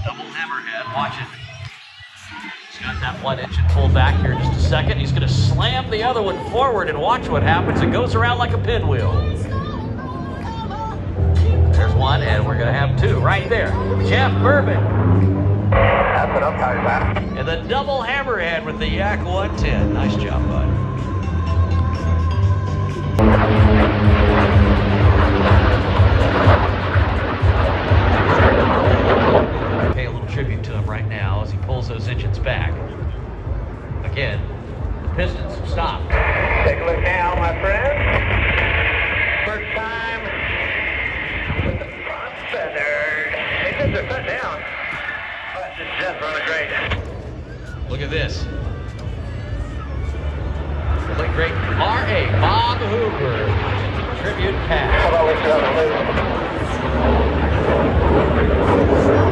Double hammerhead, watch it. He's got that one engine pulled back here in just a second. He's going to slam the other one forward and watch what happens. It goes around like a pinwheel. There's one, and we're going to have two right there. Jeff Bourbon. That's enough time, man. And the double hammerhead with the Yak110. Nice job, bud. Pay a little tribute to him right now as he pulls those engines back. Again, the pistons have stopped. Take a look now, my friend. First time with the front fender. Engines are shut down. But this is just running great. Look at this. The late great R.A. Bob Hoover. Tribute pass. How about we